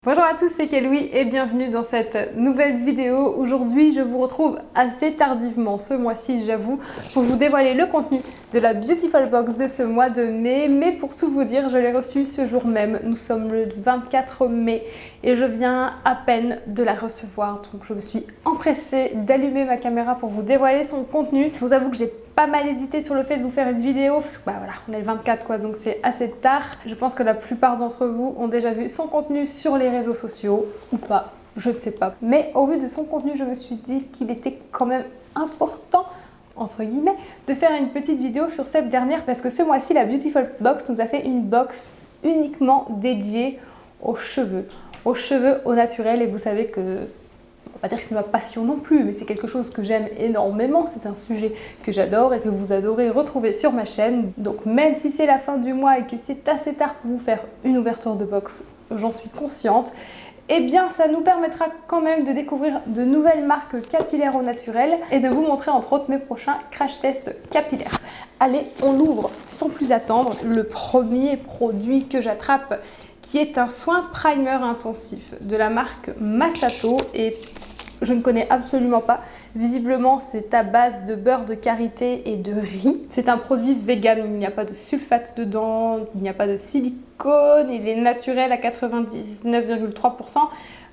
Bonjour à tous, c'est Keloui et bienvenue dans cette nouvelle vidéo. Aujourd'hui, je vous retrouve assez tardivement ce mois-ci, j'avoue, pour vous dévoiler le contenu de la Beautiful Box de ce mois de mai. Mais pour tout vous dire, je l'ai reçue ce jour même. Nous sommes le 24 mai et je viens à peine de la recevoir. Donc je me suis empressée d'allumer ma caméra pour vous dévoiler son contenu. Je vous avoue que j'ai pas mal hésité sur le fait de vous faire une vidéo parce que voilà, on est le 24 quoi, donc c'est assez tard. Je pense que la plupart d'entre vous ont déjà vu son contenu sur les réseaux sociaux ou pas, je ne sais pas. Mais au vu de son contenu, je me suis dit qu'il était quand même important entre guillemets de faire une petite vidéo sur cette dernière parce que ce mois-ci la Beautiful Box nous a fait une box uniquement dédiée aux cheveux au naturel. Et vous savez que on va dire que c'est ma passion non plus, mais c'est quelque chose que j'aime énormément. C'est un sujet que j'adore et que vous adorez retrouver sur ma chaîne. Donc même si c'est la fin du mois et que c'est assez tard pour vous faire une ouverture de box, j'en suis consciente, eh bien ça nous permettra quand même de découvrir de nouvelles marques capillaires au naturel et de vous montrer entre autres mes prochains crash tests capillaires. Allez, on l'ouvre sans plus attendre. Le premier produit que j'attrape, qui est un soin primer intensif de la marque Masato, et je ne connais absolument pas. Visiblement, c'est à base de beurre de karité et de riz. C'est un produit vegan, il n'y a pas de sulfate dedans, il n'y a pas de silicone, il est naturel à 99,3%.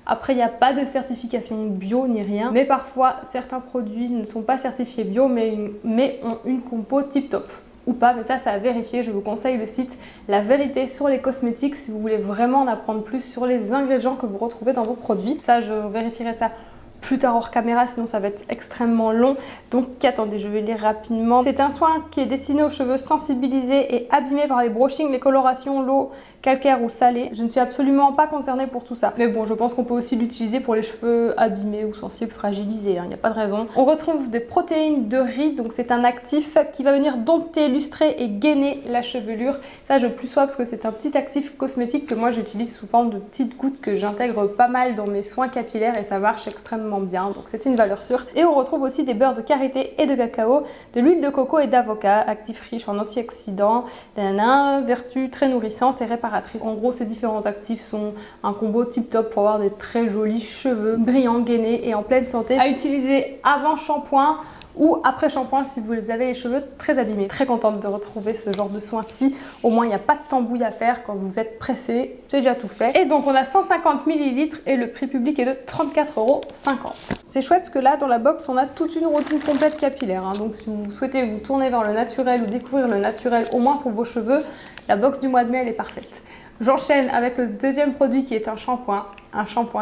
Après, il n'y a pas de certification bio ni rien. Mais parfois, certains produits ne sont pas certifiés bio, mais ont une compo tip top. Ou pas, mais ça à vérifier. Je vous conseille le site La Vérité sur les cosmétiques si vous voulez vraiment en apprendre plus sur les ingrédients que vous retrouvez dans vos produits. Ça, je vérifierai ça plus tard hors caméra, sinon ça va être extrêmement long. Donc attendez, je vais lire rapidement. C'est un soin qui est destiné aux cheveux sensibilisés et abîmés par les brushings, les colorations, l'eau calcaire ou salée. Je ne suis absolument pas concernée pour tout ça. Mais bon, je pense qu'on peut aussi l'utiliser pour les cheveux abîmés ou sensibles, fragilisés, il n'y a pas de raison. On retrouve des protéines de riz, donc c'est un actif qui va venir dompter, lustrer et gainer la chevelure. Ça, je plus sois parce que c'est un petit actif cosmétique que moi j'utilise sous forme de petites gouttes que j'intègre pas mal dans mes soins capillaires et ça marche extrêmement bien, donc c'est une valeur sûre. Et on retrouve aussi des beurres de karité et de cacao, de l'huile de coco et d'avocat, actifs riches en antioxydants, vertus très nourrissantes et réparatrices. En gros, ces différents actifs sont un combo tip top pour avoir des très jolis cheveux brillants, gainés et en pleine santé, à utiliser avant shampoing ou après shampoing si vous avez les cheveux très abîmés. Très contente de retrouver ce genre de soin-ci. Au moins, il n'y a pas de tambouille à faire quand vous êtes pressé. C'est déjà tout fait. Et donc, on a 150 ml et le prix public est de 34,50 €. C'est chouette parce que là, dans la box, on a toute une routine complète capillaire. Donc, si vous souhaitez vous tourner vers le naturel ou découvrir le naturel, au moins pour vos cheveux, la box du mois de mai, elle est parfaite. J'enchaîne avec le deuxième produit qui est un shampoing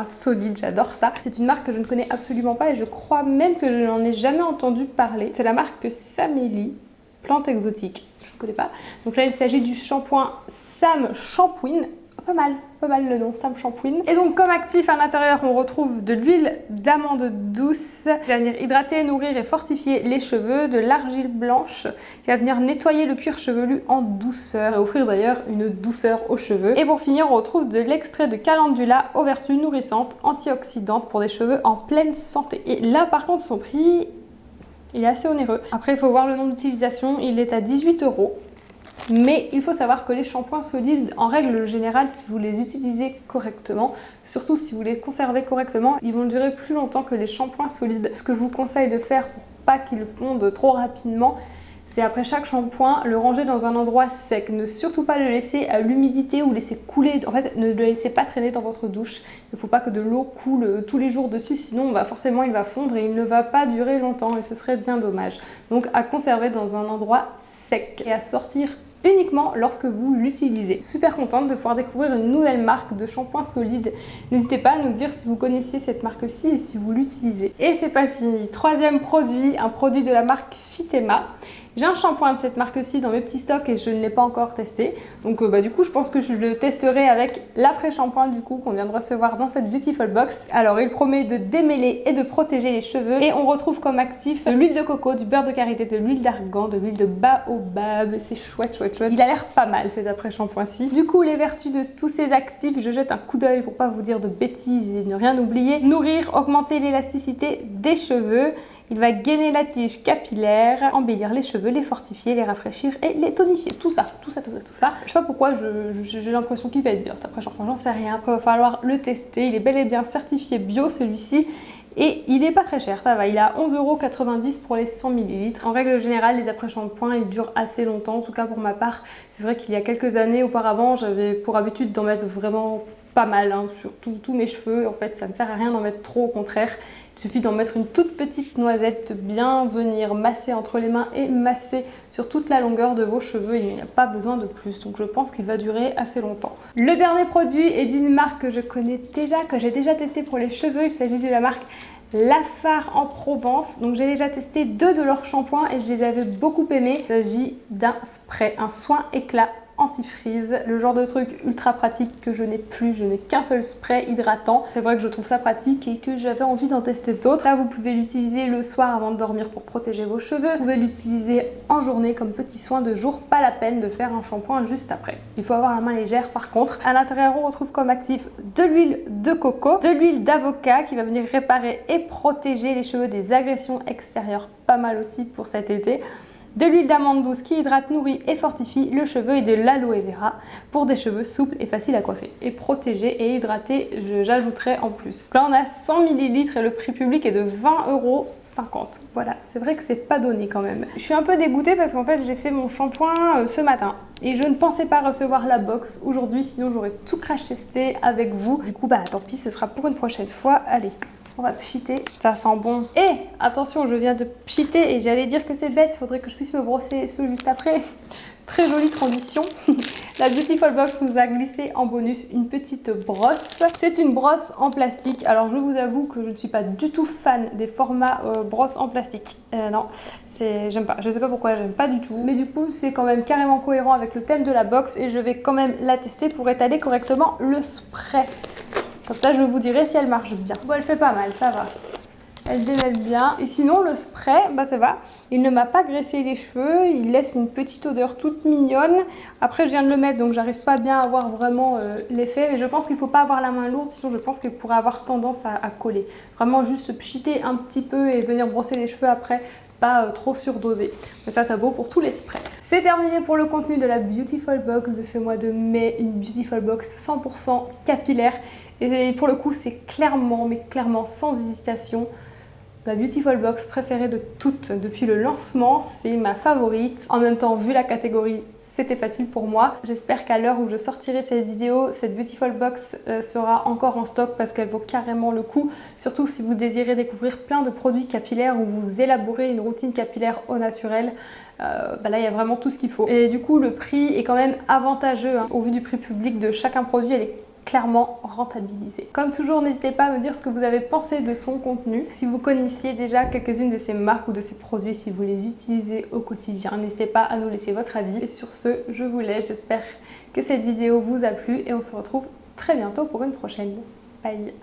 solide, j'adore ça. C'est une marque que je ne connais absolument pas et je crois même que je n'en ai jamais entendu parler. C'est la marque Samélie, plante exotique, je ne connais pas. Donc là, il s'agit du shampoing Sam Shampooing. Pas mal le nom, Sam Shampooing. Et donc comme actif à l'intérieur, on retrouve de l'huile d'amande douce qui va venir hydrater, nourrir et fortifier les cheveux, de l'argile blanche qui va venir nettoyer le cuir chevelu en douceur et offrir d'ailleurs une douceur aux cheveux. Et pour finir, on retrouve de l'extrait de calendula aux vertus nourrissantes, antioxydantes pour des cheveux en pleine santé. Et là par contre, son prix, il est assez onéreux. Après, il faut voir le nombre d'utilisation, il est à 18 €. Mais il faut savoir que les shampoings solides, en règle générale, si vous les utilisez correctement, surtout si vous les conservez correctement, ils vont durer plus longtemps que les shampoings solides. Ce que je vous conseille de faire pour pas qu'ils fondent trop rapidement, c'est après chaque shampoing, le ranger dans un endroit sec. Ne surtout pas le laisser à l'humidité ou laisser couler. En fait, ne le laissez pas traîner dans votre douche. Il ne faut pas que de l'eau coule tous les jours dessus, sinon forcément il va fondre et il ne va pas durer longtemps et ce serait bien dommage. Donc à conserver dans un endroit sec et à sortir uniquement lorsque vous l'utilisez. Super contente de pouvoir découvrir une nouvelle marque de shampoing solide. N'hésitez pas à nous dire si vous connaissiez cette marque-ci et si vous l'utilisez. Et c'est pas fini. Troisième produit, un produit de la marque Fitema. J'ai un shampoing de cette marque-ci dans mes petits stocks et je ne l'ai pas encore testé. Donc du coup, je pense que je le testerai avec l'après-shampoing du coup qu'on vient de recevoir dans cette Beautiful Box. Alors, il promet de démêler et de protéger les cheveux. Et on retrouve comme actif de l'huile de coco, du beurre de karité, de l'huile d'argan, de l'huile de baobab. C'est chouette. Il a l'air pas mal cet après-shampoing-ci. Du coup, les vertus de tous ces actifs, je jette un coup d'œil pour pas vous dire de bêtises et ne rien oublier. Nourrir, augmenter l'élasticité des cheveux, Il va gainer la tige capillaire, embellir les cheveux, les fortifier, les rafraîchir et les tonifier. Tout ça. Je sais pas pourquoi j'ai l'impression qu'il va être bien cet après-shampoing, j'en sais rien. Après, il va falloir le tester. Il est bel et bien certifié bio celui-ci. Et il n'est pas très cher, ça va, il est à 11,90 € pour les 100 ml. En règle générale, les après-shampoings, ils durent assez longtemps, en tout cas pour ma part. C'est vrai qu'il y a quelques années auparavant, j'avais pour habitude d'en mettre vraiment pas mal sur tous mes cheveux. En fait, ça ne sert à rien d'en mettre trop, au contraire. Il suffit d'en mettre une toute petite noisette, de bien venir masser entre les mains et masser sur toute la longueur de vos cheveux. Il n'y a pas besoin de plus, donc je pense qu'il va durer assez longtemps. Le dernier produit est d'une marque que je connais déjà, que j'ai déjà testé pour les cheveux. Il s'agit de la marque Lafare en Provence. Donc j'ai déjà testé 2 de leurs shampoings et je les avais beaucoup aimés. Il s'agit d'un spray, un soin éclat anti-frizz, le genre de truc ultra pratique que je n'ai plus. Je n'ai qu'un seul spray hydratant. C'est vrai que je trouve ça pratique et que j'avais envie d'en tester d'autres. Là, vous pouvez l'utiliser le soir avant de dormir pour protéger vos cheveux. Vous pouvez l'utiliser en journée comme petit soin de jour. Pas la peine de faire un shampoing juste après. Il faut avoir la main légère par contre. À l'intérieur, on retrouve comme actif de l'huile de coco, de l'huile d'avocat qui va venir réparer et protéger les cheveux des agressions extérieures. Pas mal aussi pour cet été. De l'huile d'amande douce qui hydrate, nourrit et fortifie le cheveu et de l'aloe vera pour des cheveux souples et faciles à coiffer. Et protégés et hydratés, j'ajouterai en plus. Là on a 100 ml et le prix public est de 20,50 €. Voilà, c'est vrai que c'est pas donné quand même. Je suis un peu dégoûtée parce qu'en fait j'ai fait mon shampoing ce matin. Et je ne pensais pas recevoir la box aujourd'hui, sinon j'aurais tout crash testé avec vous. Du coup tant pis, ce sera pour une prochaine fois. Allez, on va pchiter, ça sent bon. Et attention, je viens de pchiter et j'allais dire que c'est bête, faudrait que je puisse me brosser les cheveux juste après. Très jolie transition. La Beautiful Box nous a glissé en bonus une petite brosse. C'est une brosse en plastique. Alors je vous avoue que je ne suis pas du tout fan des formats brosses en plastique. Non, j'aime pas. Je sais pas pourquoi, j'aime pas du tout. Mais du coup, c'est quand même carrément cohérent avec le thème de la box et je vais quand même la tester pour étaler correctement le spray. Comme ça, je vous dirai si elle marche bien. Bon, elle fait pas mal, ça va. Elle démêle bien. Et sinon, le spray, ça va. Il ne m'a pas graissé les cheveux. Il laisse une petite odeur toute mignonne. Après, je viens de le mettre, donc j'arrive pas bien à voir vraiment l'effet. Mais je pense qu'il faut pas avoir la main lourde, sinon je pense qu'il pourrait avoir tendance à coller. Vraiment, juste se pchiter un petit peu et venir brosser les cheveux après. Pas trop surdosé. Mais ça vaut pour tous les sprays. C'est terminé pour le contenu de la Beautiful Box de ce mois de mai. Une Beautiful Box 100% capillaire. Et pour le coup, c'est clairement, mais clairement, sans hésitation, ma Beautiful Box préférée de toutes depuis le lancement. C'est ma favorite. En même temps, vu la catégorie, c'était facile pour moi. J'espère qu'à l'heure où je sortirai cette vidéo, cette Beautiful Box sera encore en stock parce qu'elle vaut carrément le coup. Surtout si vous désirez découvrir plein de produits capillaires ou vous élaborez une routine capillaire au naturel. Là, il y a vraiment tout ce qu'il faut. Et du coup, le prix est quand même avantageux. Au vu du prix public de chacun produit, elle est clairement rentabilisé. Comme toujours, n'hésitez pas à me dire ce que vous avez pensé de son contenu. Si vous connaissiez déjà quelques-unes de ces marques ou de ces produits, si vous les utilisez au quotidien, n'hésitez pas à nous laisser votre avis. Et sur ce, je vous laisse. J'espère que cette vidéo vous a plu et on se retrouve très bientôt pour une prochaine. Bye!